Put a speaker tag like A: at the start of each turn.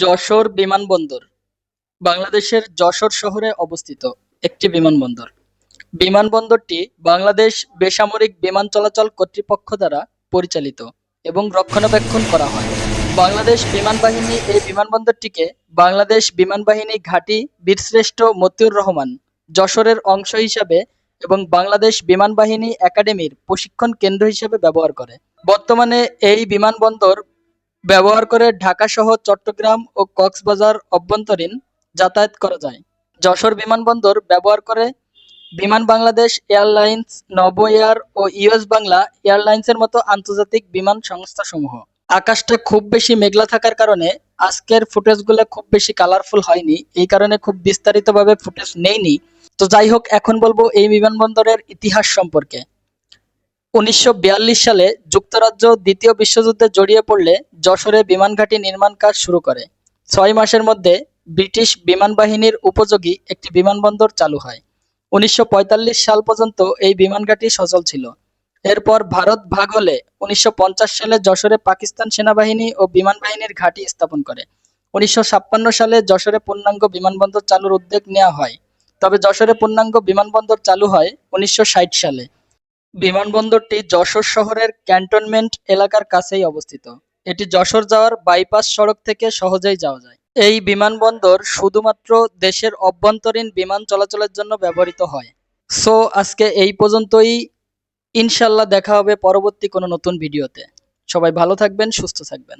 A: যশোর বিমানবন্দর বাংলাদেশের যশোর শহরে অবস্থিত একটি বিমানবন্দর। বিমানবন্দরটি বাংলাদেশ বেসামরিক বিমান চলাচল কর্তৃপক্ষ দ্বারা পরিচালিত এবং রক্ষণাবেক্ষণ করা হয়। বাংলাদেশ বিমান বাহিনী এই বিমানবন্দরটিকে বাংলাদেশ বিমান বাহিনী ঘাঁটি বীরশ্রেষ্ঠ মতিউর রহমান যশোরের অংশ হিসাবে এবং বাংলাদেশ বিমান বাহিনী একাডেমির প্রশিক্ষণ কেন্দ্র হিসেবে ব্যবহার করে। বর্তমানে এই বিমানবন্দর ব্যবহার করে ঢাকা সহ চট্টগ্রাম ও কক্সবাজার অভ্যন্তরীণ যাতায়াত করা যায়। যশোর বিমানবন্দর ব্যবহার করে বিমান বাংলাদেশ এয়ারলাইন্স, নভ এয়ার ও ইউএস বাংলা এয়ারলাইন্সের মতো আন্তর্জাতিক বিমান সংস্থাসমূহ। আকাশটা খুব বেশি মেঘলা থাকার কারণে আজকের ফুটেজগুলো খুব বেশি কালারফুল হয়নি, এই কারণে খুব বিস্তারিতভাবে ফুটেজ নেইনি। তো যাই হোক, এখন বলবো এই বিমানবন্দরের ইতিহাস সম্পর্কে। ১৯৪২ সালে যুক্তরাজ্য দ্বিতীয় বিশ্বযুদ্ধে জড়িয়ে পড়লে যশোরে বিমান ঘাঁটি নির্মাণ কাজ শুরু করে। ৬ মাসের মধ্যে ব্রিটিশ বিমান বাহিনীর উপযোগী একটি বিমানবন্দর চালু হয়। ১৯৪৫ সাল পর্যন্ত এই বিমান ঘাঁটি সচল ছিল। এরপর ভারত ভাগ হলে ১৯৫০ সালে যশোরে পাকিস্তান সেনাবাহিনী ও বিমান বাহিনীর ঘাঁটি স্থাপন করে। ১৯৫৬ সালে যশোরে পূর্ণাঙ্গ বিমানবন্দর চালুর উদ্যোগ নেওয়া হয়, তবে যশোরে পূর্ণাঙ্গ বিমানবন্দর চালু হয় ১৯৬০ সালে। বিমানবন্দরটি যশোর শহরের ক্যান্টনমেন্ট এলাকার কাছেই অবস্থিত। এটি যশোর যাওয়ার বাইপাস সড়ক থেকে সহজেই যাওয়া যায়। এই বিমানবন্দর শুধুমাত্র দেশের অভ্যন্তরীণ বিমান চলাচলের জন্য ব্যবহৃত হয়। সো আজকে এই পর্যন্তই। ইনশাল্লাহ দেখা হবে পরবর্তী কোনো নতুন ভিডিওতে। সবাই ভালো থাকবেন, সুস্থ থাকবেন।